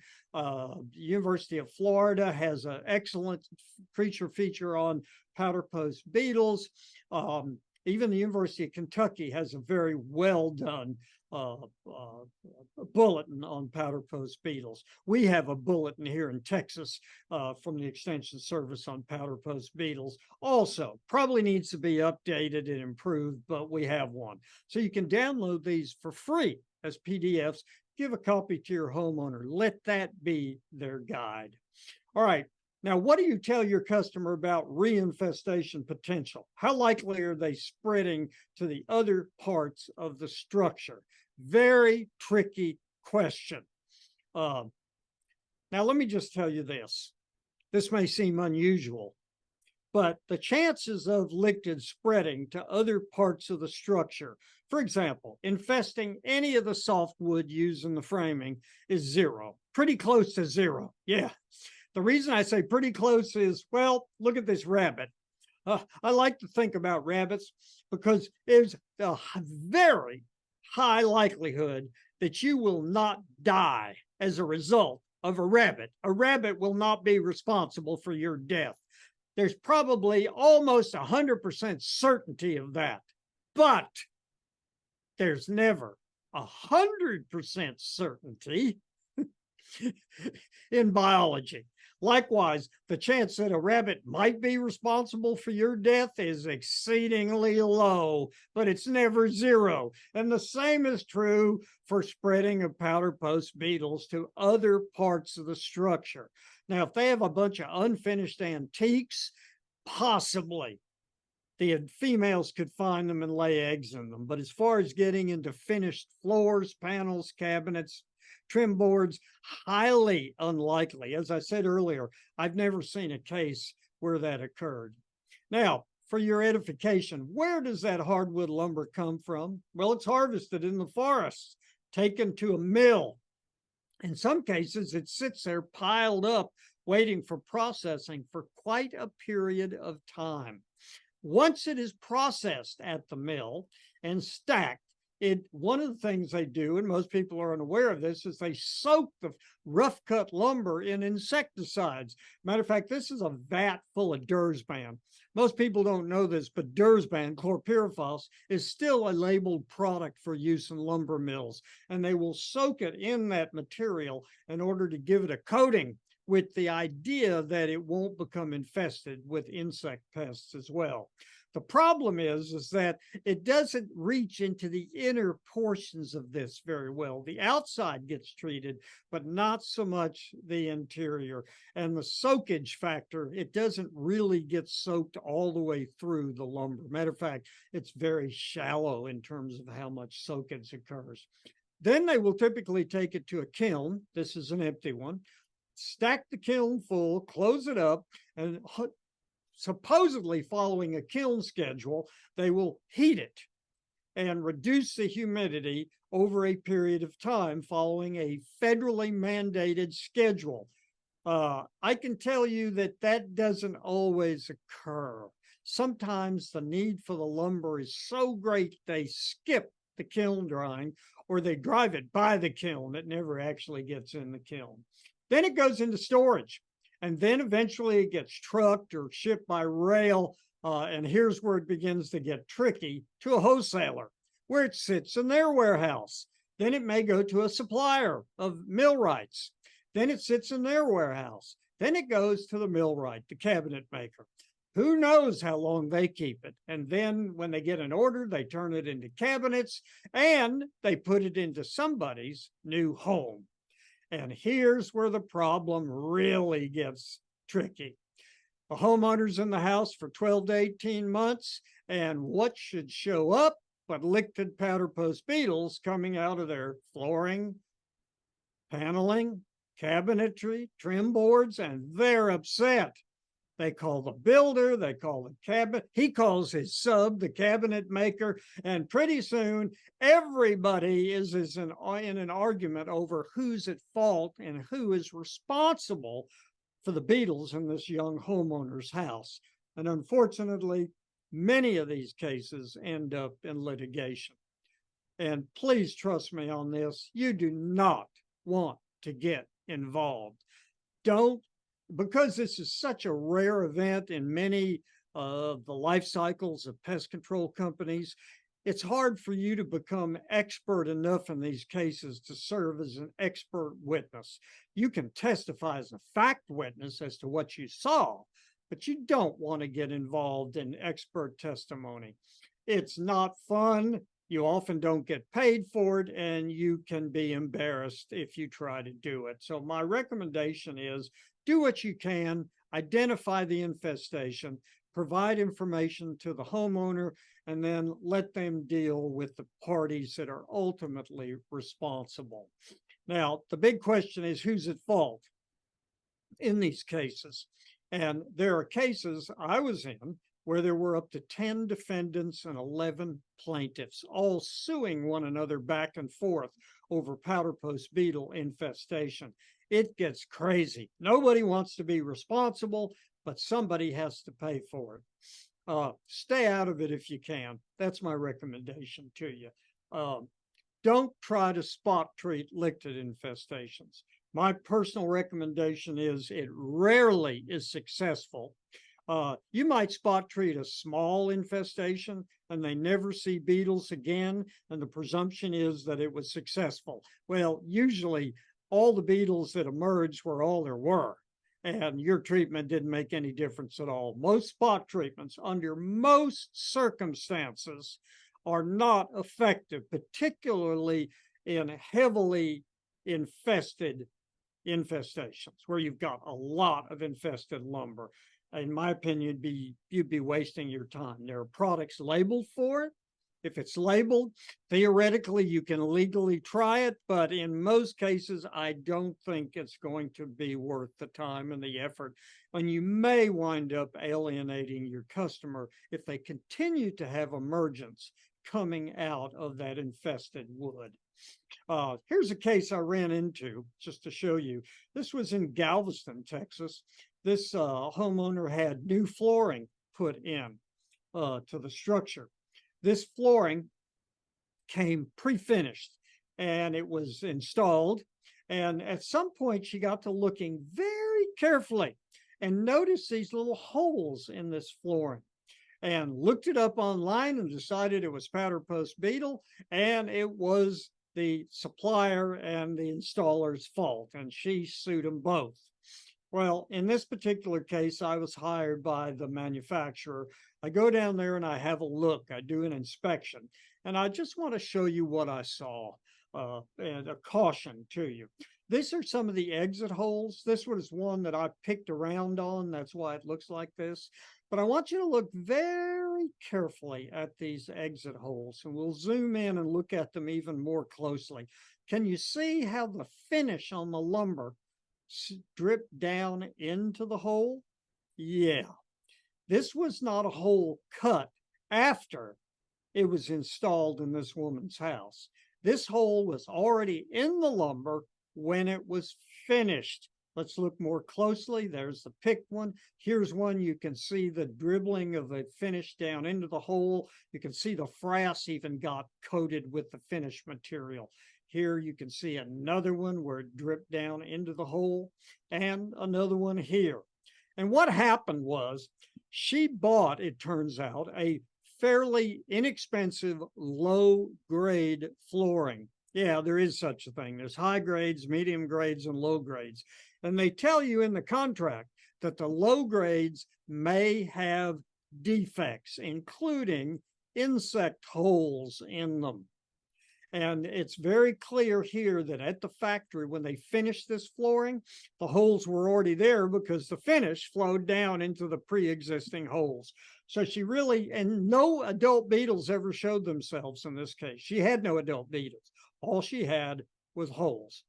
S1: University of Florida has an excellent creature feature on powderpost beetles. Even the University of Kentucky has a very well done bulletin on powderpost beetles. We have a bulletin here in Texas from the Extension Service on powderpost beetles. Also, probably needs to be updated and improved, but we have one. So you can download these for free as PDFs. Give a copy to your homeowner. Let that be their guide. All right. Now, what do you tell your customer about reinfestation potential? How likely are they spreading to the other parts of the structure? Very tricky question. Now, let me just tell you this. This may seem unusual, but the chances of lictid spreading to other parts of the structure, for example, infesting any of the softwood used in the framing, is zero. Pretty close to zero. Yeah. The reason I say pretty close is, well, look at this rabbit. I like to think about rabbits because there's a very high likelihood that you will not die as a result of a rabbit. A rabbit will not be responsible for your death. There's probably almost 100% certainty of that, but there's never 100% certainty in biology. Likewise, the chance that a rabbit might be responsible for your death is exceedingly low, but it's never zero. And the same is true for spreading of powderpost beetles to other parts of the structure. Now, if they have a bunch of unfinished antiques, possibly the females could find them and lay eggs in them. But as far as getting into finished floors, panels, cabinets, trim boards, highly unlikely. As I said earlier, I've never seen a case where that occurred. Now, for your edification, where does that hardwood lumber come from? Well, it's harvested in the forests, taken to a mill. In some cases, it sits there piled up, waiting for processing for quite a period of time. Once it is processed at the mill and stacked, one of the things they do, and most people are unaware of this, is they soak the rough cut lumber in insecticides. Matter of fact, this is a vat full of Dursban. Most people don't know this, but Dursban, chlorpyrifos, is still a labeled product for use in lumber mills, and they will soak it in that material in order to give it a coating, with the idea that it won't become infested with insect pests as well. The problem is that it doesn't reach into the inner portions of this very well. The outside gets treated, but not so much the interior. And the soakage factor, it doesn't really get soaked all the way through the lumber. Matter of fact, it's very shallow in terms of how much soakage occurs. Then they will typically take it to a kiln. This is an empty one. Stack the kiln full, close it up, and supposedly following a kiln schedule, they will heat it and reduce the humidity over a period of time following a federally mandated schedule. I can tell you that that doesn't always occur. Sometimes the need for the lumber is so great they skip the kiln drying, or they drive it by the kiln. It never actually gets in the kiln. Then it goes into storage, and then eventually it gets trucked or shipped by rail. And here's where it begins to get tricky, to a wholesaler, where it sits in their warehouse. Then it may go to a supplier of millwrights. Then it sits in their warehouse. Then it goes to the millwright, the cabinet maker. Who knows how long they keep it? And then when they get an order, they turn it into cabinets and they put it into somebody's new home. And here's where the problem really gets tricky. The homeowner's in the house for 12 to 18 months, and what should show up but liquid powderpost beetles coming out of their flooring, paneling, cabinetry, trim boards, and they're upset. They call the builder, they call the cabinet, he calls his sub, the cabinet maker, and pretty soon everybody is in an argument over who's at fault and who is responsible for the beetles in this young homeowner's house. And unfortunately, many of these cases end up in litigation. And please trust me on this, you do not want to get involved. Don't, because this is such a rare event in many of the life cycles of pest control companies, it's hard for you to become expert enough in these cases to serve as an expert witness. You can testify as a fact witness as to what you saw, but you don't want to get involved in expert testimony. It's not fun. You often don't get paid for it, and you can be embarrassed if you try to do it. So my recommendation is do what you can, identify the infestation, provide information to the homeowner, and then let them deal with the parties that are ultimately responsible. Now, the big question is who's at fault in these cases? And there are cases I was in where there were up to 10 defendants and 11 plaintiffs, all suing one another back and forth over powderpost beetle infestation. It gets crazy. Nobody wants to be responsible, but somebody has to pay for it. Stay out of it if you can. That's my recommendation to you. Don't try to spot treat lichdid infestations. My personal recommendation is it rarely is successful. You might spot treat a small infestation and they never see beetles again, and the presumption is that it was successful. Well, usually all the beetles that emerged were all there were, and your treatment didn't make any difference at all. Most spot treatments, under most circumstances, are not effective, particularly in heavily infested infestations where you've got a lot of infested lumber. In my opinion, you'd be wasting your time. There are products labeled for it. If it's labeled, theoretically, you can legally try it, but in most cases, I don't think it's going to be worth the time and the effort. And you may wind up alienating your customer if they continue to have emergence coming out of that infested wood. Here's a case I ran into just to show you. This was in Galveston, Texas. This homeowner had new flooring put in to the structure. This flooring came pre-finished and it was installed. And at some point, she got to looking very carefully and noticed these little holes in this flooring, and looked it up online and decided it was Powderpost beetle, and it was the supplier and the installer's fault, and she sued them both. Well, in this particular case, I was hired by the manufacturer. I go down there and I have a look. I do an inspection, and I just want to show you what I saw, and a caution to you. These are some of the exit holes. This was one that I picked around on. That's why it looks like this. But I want you to look very carefully at these exit holes, and we'll zoom in and look at them even more closely. Can you see how the finish on the lumber dripped down into the hole? Yeah, this was not a hole cut after it was installed in this woman's house. This hole was already in the lumber when it was finished. Let's look more closely. There's the picked one. Here's one. You can see the dribbling of the finish down into the hole. You can see the frass even got coated with the finished material. Here you can see another one where it dripped down into the hole, and another one here. And what happened was she bought, it turns out, a fairly inexpensive low-grade flooring. Yeah, there is such a thing. There's high grades, medium grades, and low grades. And they tell you in the contract that the low grades may have defects, including insect holes in them. And it's very clear here that at the factory, when they finished this flooring, the holes were already there because the finish flowed down into the pre-existing holes. So she really, and no adult beetles ever showed themselves in this case. She had no adult beetles. All she had was holes.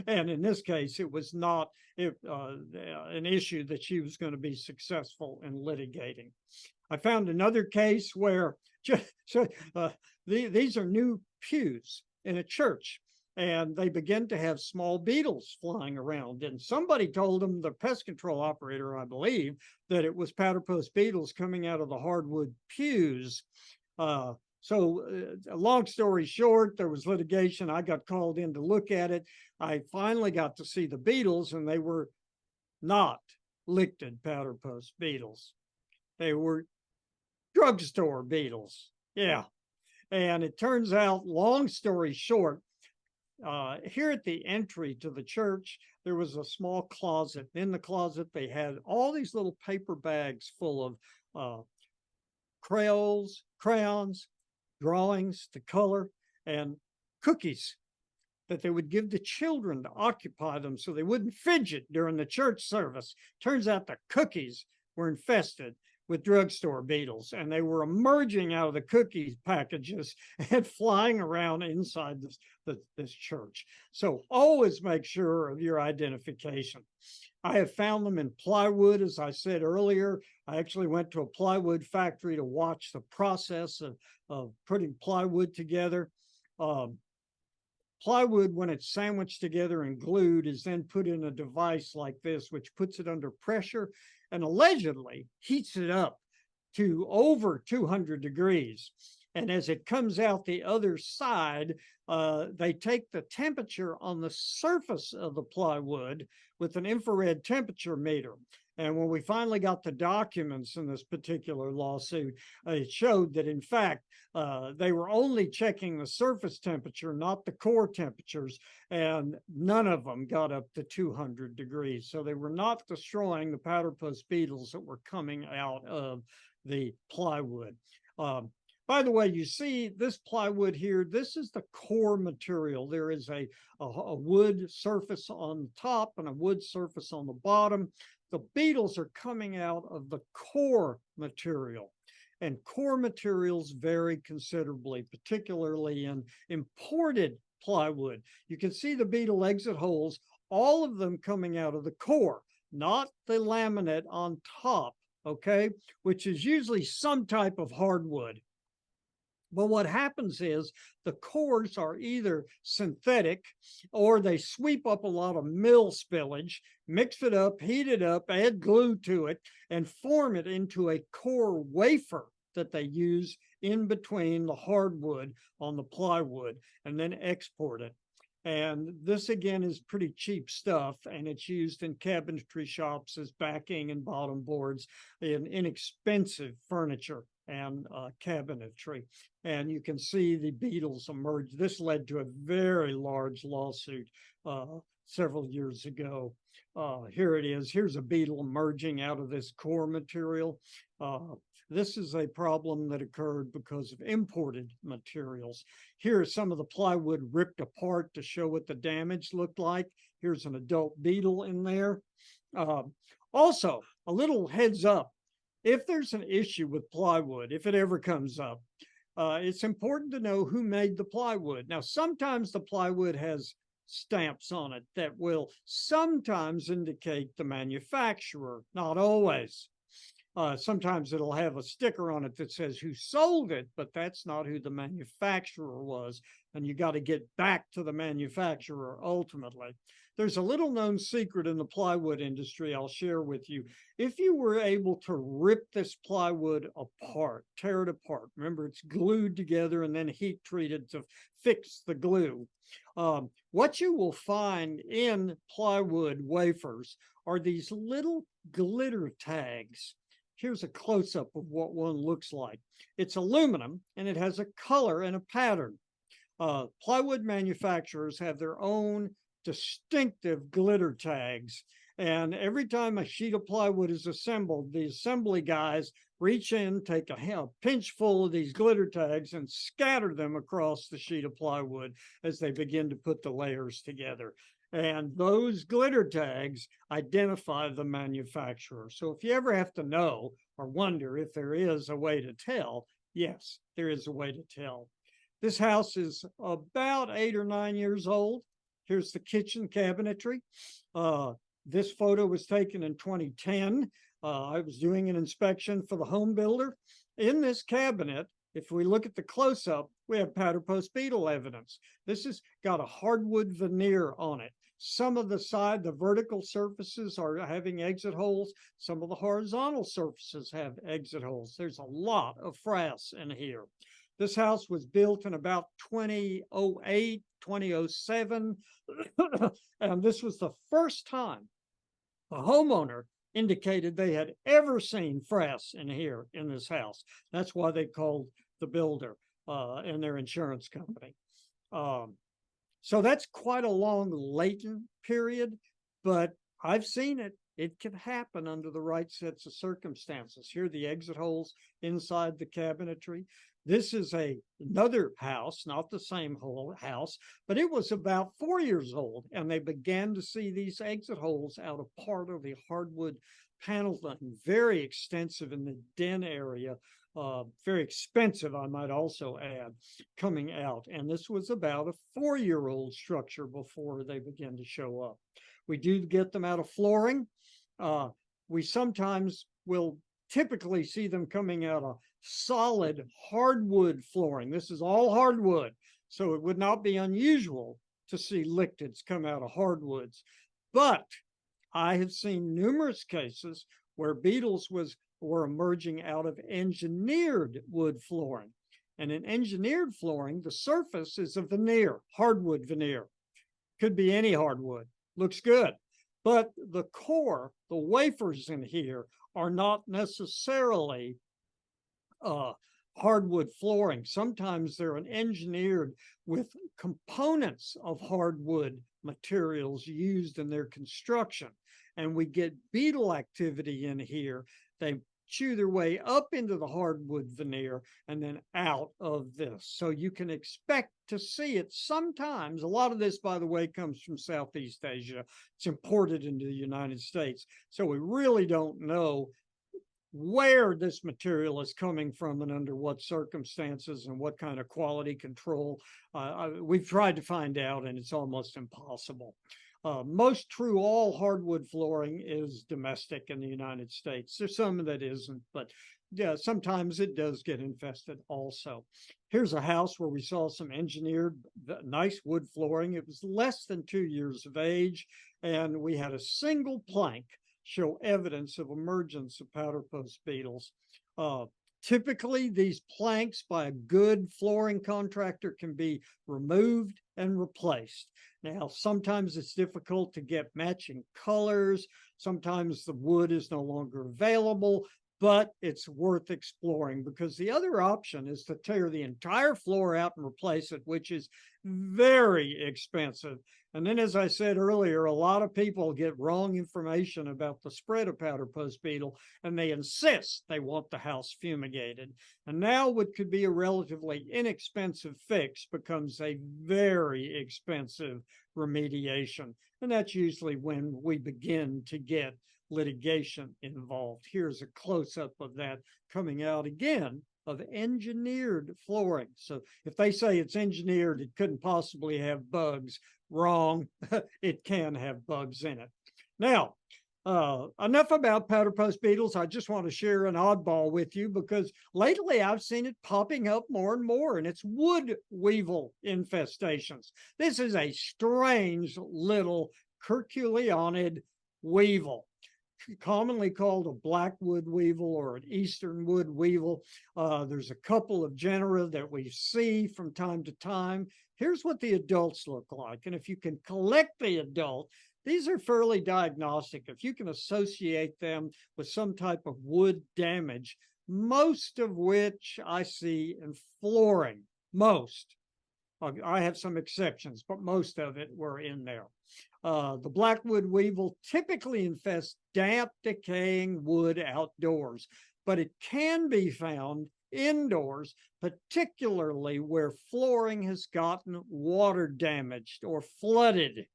S1: And in this case, it was not an issue that she was going to be successful in litigating. I found another case where these are new pews in a church, and they begin to have small beetles flying around. And somebody told them, the pest control operator, I believe, that it was Powderpost beetles coming out of the hardwood pews. Long story short, there was litigation. I got called in to look at it. I finally got to see the beetles, and they were not lichdid Powderpost beetles. They were drugstore beetles. Yeah. And it turns out, long story short, here at the entry to the church, there was a small closet. In the closet, they had all these little paper bags full of crayons, drawings to color, and cookies that they would give the children to occupy them so they wouldn't fidget during the church service. Turns out the cookies were infested with drugstore beetles, and they were emerging out of the cookie packages and flying around inside this church. So always make sure of your identification. I have found them in plywood, as I said earlier. I actually went to a plywood factory to watch the process of putting plywood together. Plywood, when it's sandwiched together and glued, is then put in a device like this, which puts it under pressure and allegedly heats it up to over 200 degrees. And as it comes out the other side, they take the temperature on the surface of the plywood with an infrared temperature meter. And when we finally got the documents in this particular lawsuit, it showed that, in fact, they were only checking the surface temperature, not the core temperatures, and none of them got up to 200 degrees. So they were not destroying the powderpost beetles that were coming out of the plywood. By the way, you see this plywood here, this is the core material. There is a wood surface on the top and a wood surface on the bottom. The beetles are coming out of the core material. And core materials vary considerably, particularly in imported plywood. You can see the beetle exit holes, all of them coming out of the core, not the laminate on top, okay, which is usually some type of hardwood. But what happens is the cores are either synthetic or they sweep up a lot of mill spillage, mix it up, heat it up, add glue to it, and form it into a core wafer that they use in between the hardwood on the plywood and then export it. And this, again, is pretty cheap stuff, and it's used in cabinetry shops as backing and bottom boards in inexpensive furniture and cabinetry. And you can see the beetles emerge. This led to a very large lawsuit several years ago. Here it is. Here's a beetle emerging out of this core material. This is a problem that occurred because of imported materials. Here's some of the plywood ripped apart to show what the damage looked like. Here's an adult beetle in there. Also, a little heads up. If there's an issue with plywood, if it ever comes up, it's important to know who made the plywood. Now, sometimes the plywood has stamps on it that will sometimes indicate the manufacturer, not always. Sometimes it'll have a sticker on it that says who sold it, but that's not who the manufacturer was. And you got to get back to the manufacturer ultimately. There's a little known secret in the plywood industry I'll share with you. If you were able to rip this plywood apart, tear it apart, remember it's glued together and then heat treated to fix the glue. What you will find in plywood wafers are these little glitter tags. Here's a close-up of what one looks like. It's aluminum and it has a color and a pattern. Plywood manufacturers have their own distinctive glitter tags. And every time a sheet of plywood is assembled, the assembly guys reach in, take a pinch full of these glitter tags and scatter them across the sheet of plywood as they begin to put the layers together. And those glitter tags identify the manufacturer. So if you ever have to know or wonder if there is a way to tell, yes, there is a way to tell. This house is about 8 or 9 years old. Here's the kitchen cabinetry. This photo was taken in 2010. I was doing an inspection for the home builder. In this cabinet, if we look at the close-up, we have powderpost beetle evidence. This has got a hardwood veneer on it. Some of the vertical surfaces are having exit holes. Some of the horizontal surfaces have exit holes. There's a lot of frass in here. This house was built in about 2008, 2007, and this was the first time a homeowner indicated they had ever seen frass in here in this house. That's why they called the builder and their insurance company. So that's quite a long latent period, but I've seen it. It can happen under the right sets of circumstances. Here are the exit holes inside the cabinetry. This is another house, not the same whole house, but it was about 4 years old, and they began to see these exit holes out of part of the hardwood panel line, very extensive in the den area, very expensive, I might also add, coming out. And this was about a 4-year-old structure before they began to show up. We do get them out of flooring. We sometimes will typically see them coming out of solid hardwood flooring. This is all hardwood, so it would not be unusual to see lictids come out of hardwoods. But I have seen numerous cases where beetles was were emerging out of engineered wood flooring. And in engineered flooring, the surface is a veneer, hardwood veneer. Could be any hardwood, looks good. But the core, the wafers in here, are not necessarily hardwood flooring. Sometimes they're engineered with components of hardwood materials used in their construction. And we get beetle activity in here. They chew their way up into the hardwood veneer and then out of this. So you can expect to see it sometimes. A lot of this, by the way, comes from Southeast Asia. It's imported into the United States. So we really don't know where this material is coming from and under what circumstances and what kind of quality control. We've tried to find out, and it's almost impossible. Most true all hardwood flooring is domestic in the United States. There's some that isn't, but yeah, sometimes it does get infested also. Here's a house where we saw some engineered, nice wood flooring. It was less than 2 years of age, and we had a single plank show evidence of emergence of powderpost beetles. Typically, these planks by a good flooring contractor can be removed and replaced. Now, sometimes it's difficult to get matching colors. Sometimes the wood is no longer available, but it's worth exploring because the other option is to tear the entire floor out and replace it, which is very expensive. And then, as I said earlier, a lot of people get wrong information about the spread of powderpost beetle, and they insist they want the house fumigated. And now what could be a relatively inexpensive fix becomes a very expensive remediation. And that's usually when we begin to get litigation involved. Here's a close-up of that coming out again of engineered flooring. So if they say it's engineered, it couldn't possibly have bugs. Wrong. It can have bugs in it. Now, enough about powderpost beetles. I just want to share an oddball with you because lately I've seen it popping up more and more, and it's wood weevil infestations. This is a strange little curculeonid weevil, commonly called a black wood weevil or an eastern wood weevil. There's a couple of genera that we see from time to time. Here's what the adults look like. And if you can collect the adult, these are fairly diagnostic. If you can associate them with some type of wood damage, most of which I see in flooring, most. I have some exceptions, but most of it were in there. The blackwood weevil typically infests damp, decaying wood outdoors, but it can be found indoors, particularly where flooring has gotten water damaged or flooded.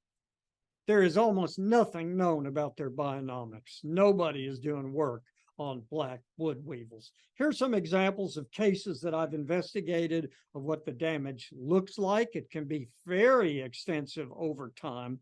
S1: There is almost nothing known about their bionomics. Nobody is doing work on black wood weevils. Here's some examples of cases that I've investigated of what the damage looks like. It can be very extensive over time,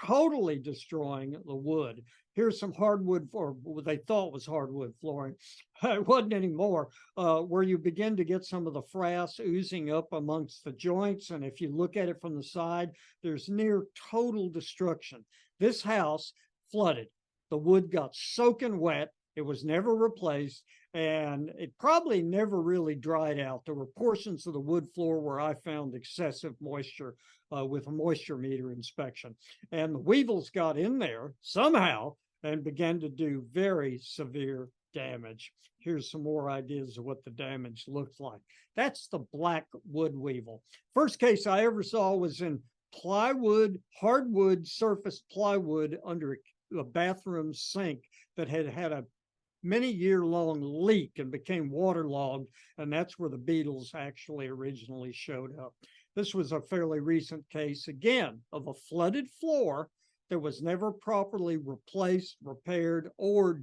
S1: totally destroying the wood. Here's some hardwood, or what they thought was hardwood flooring. It wasn't anymore, where you begin to get some of the frass oozing up amongst the joints. And if you look at it from the side, there's near total destruction. This house flooded. The wood got soaking wet. It was never replaced, and it probably never really dried out. There were portions of the wood floor where I found excessive moisture with a moisture meter inspection. And the weevils got in there somehow and began to do very severe damage. Here's some more ideas of what the damage looks like. That's the black wood weevil. First case I ever saw was in plywood, hardwood surface plywood under a bathroom sink that had a many-year-long leak and became waterlogged, and that's where the beetles actually originally showed up. This was a fairly recent case, again, of a flooded floor that was never properly replaced, repaired, or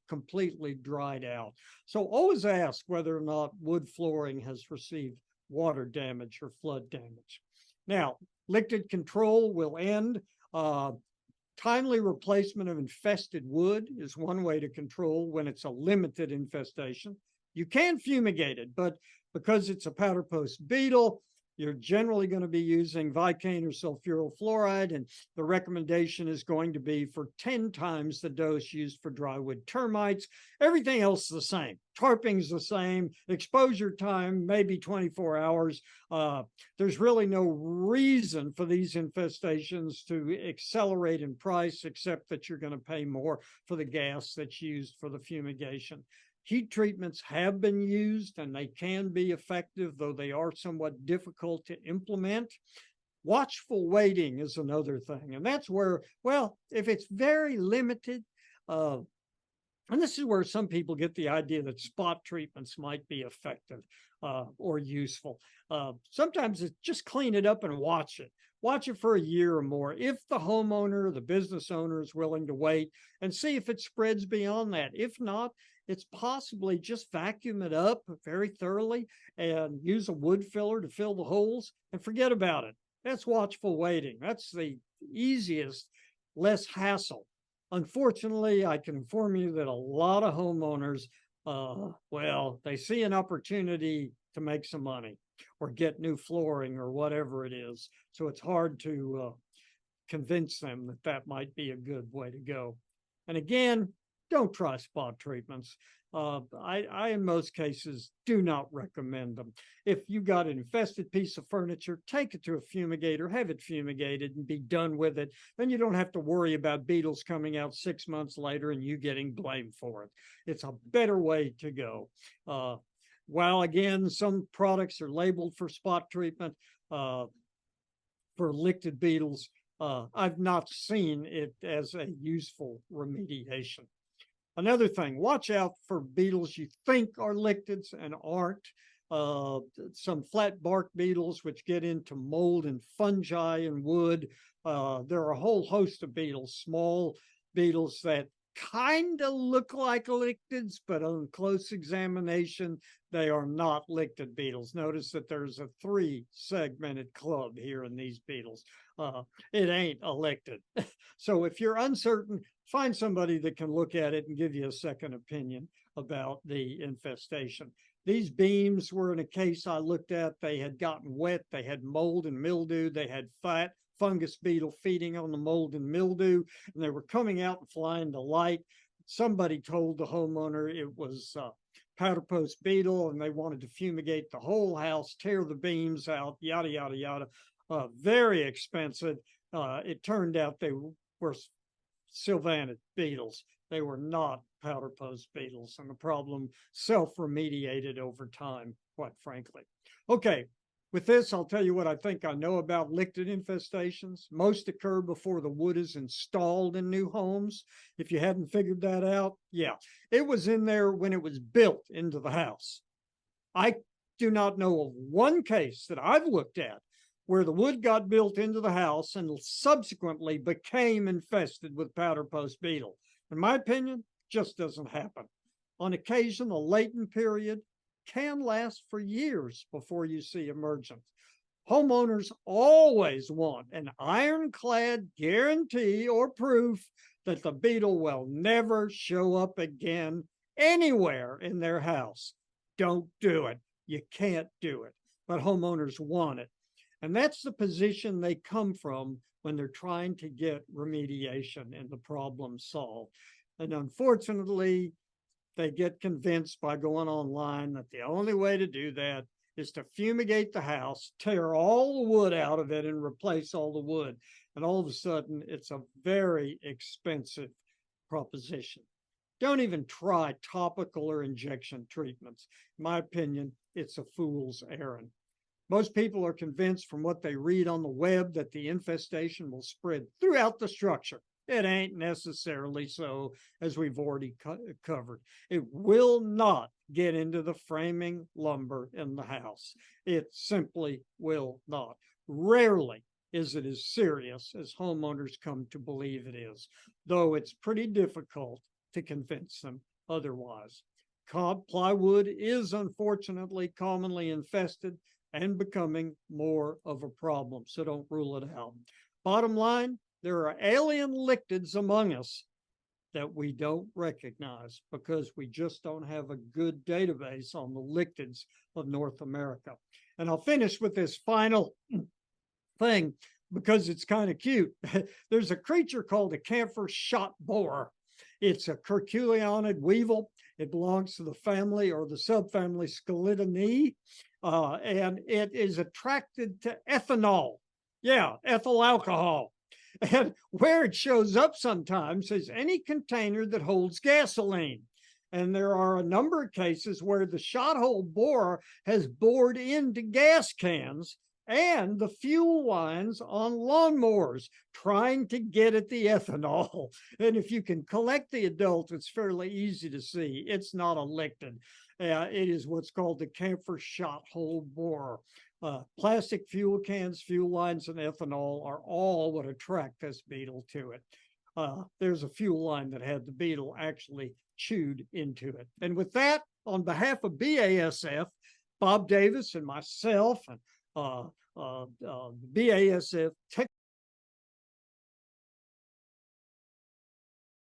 S1: completely dried out. So always ask whether or not wood flooring has received water damage or flood damage. Now, liquid control will end. Timely replacement of infested wood is one way to control when it's a limited infestation. You can fumigate it, but because it's a powderpost beetle, you're generally going to be using Vicane or sulfuryl fluoride, and the recommendation is going to be for 10 times the dose used for drywood termites. Everything else is the same. Tarping's the same. Exposure time, maybe 24 hours. There's really no reason for these infestations to accelerate in price, except that you're going to pay more for the gas that's used for the fumigation. Heat treatments have been used and they can be effective, though they are somewhat difficult to implement. Watchful waiting is another thing. And that's where, well, if it's very limited, and this is where some people get the idea that spot treatments might be effective or useful. Sometimes it's just clean it up and watch it. Watch it for a year or more. If the homeowner, the business owner is willing to wait, and see if it spreads beyond that. If not, it's possibly just vacuum it up very thoroughly and use a wood filler to fill the holes and forget about it. That's watchful waiting. That's the easiest, less hassle. Unfortunately, I can inform you that a lot of homeowners, well, they see an opportunity to make some money or get new flooring or whatever it is. So it's hard to convince them that that might be a good way to go. And again, don't try spot treatments. I, in most cases, do not recommend them. If you got an infested piece of furniture, take it to a fumigator, have it fumigated and be done with it. Then you don't have to worry about beetles coming out 6 months later and you getting blamed for it. It's a better way to go. While again, some products are labeled for spot treatment for licted beetles, I've not seen it as a useful remediation. Another thing, watch out for beetles you think are lictids and aren't. Some flat bark beetles which get into mold and fungi and wood. There are a whole host of beetles, small beetles that kind of look like lictids, but on close examination, they are not lictid beetles. Notice that there's a 3-segmented club here in these beetles. It ain't a lictid. So if you're uncertain, find somebody that can look at it and give you a second opinion about the infestation. These beams were in a case I looked at. They had gotten wet. They had mold and mildew. They had fat fungus beetle feeding on the mold and mildew, and they were coming out and flying to light. Somebody told the homeowner it was Powderpost beetle, and they wanted to fumigate the whole house, tear the beams out, yada, yada, yada. Very expensive. It turned out they were sylvanid beetles. They were not Powderpost beetles, and the problem self-remediated over time, quite frankly. Okay, with this, I'll tell you what I think I know about lictid infestations. Most occur before the wood is installed in new homes. If you hadn't figured that out, yeah, it was in there when it was built into the house. I do not know of one case that I've looked at where the wood got built into the house and subsequently became infested with Powderpost beetle. In my opinion, just doesn't happen. On occasion, a latent period can last for years before you see emergence. Homeowners always want an ironclad guarantee or proof that the beetle will never show up again anywhere in their house. Don't do it. You can't do it, but homeowners want it. And that's the position they come from when they're trying to get remediation and the problem solved. And unfortunately, they get convinced by going online that the only way to do that is to fumigate the house, tear all the wood out of it and replace all the wood. And all of a sudden, it's a very expensive proposition. Don't even try topical or injection treatments. In my opinion, it's a fool's errand. Most people are convinced from what they read on the web that the infestation will spread throughout the structure. It ain't necessarily so, as we've already covered. It will not get into the framing lumber in the house. It simply will not. Rarely is it as serious as homeowners come to believe it is, though it's pretty difficult to convince them otherwise. Plywood is unfortunately commonly infested and becoming more of a problem, so don't rule it out. Bottom line, there are alien lictids among us, that we don't recognize because we just don't have a good database on the lictids of North America. And I'll finish with this final thing because it's kind of cute. There's a creature called a camphor shot borer. It's a curculionid weevil. It belongs to the family or the subfamily Scelidonae, and it is attracted to ethanol. Yeah, ethyl alcohol. And where it shows up sometimes is any container that holds gasoline. And there are a number of cases where the shot hole borer has bored into gas cans and the fuel lines on lawnmowers, trying to get at the ethanol. And if you can collect the adult, it's fairly easy to see. It's not a lictid. It is what's called the camphor shot hole borer. Plastic fuel cans, fuel lines, and ethanol are all what attract this beetle to it. There's a fuel line that had the beetle actually chewed into it. And with that, on behalf of BASF, Bob Davis and myself, and BASF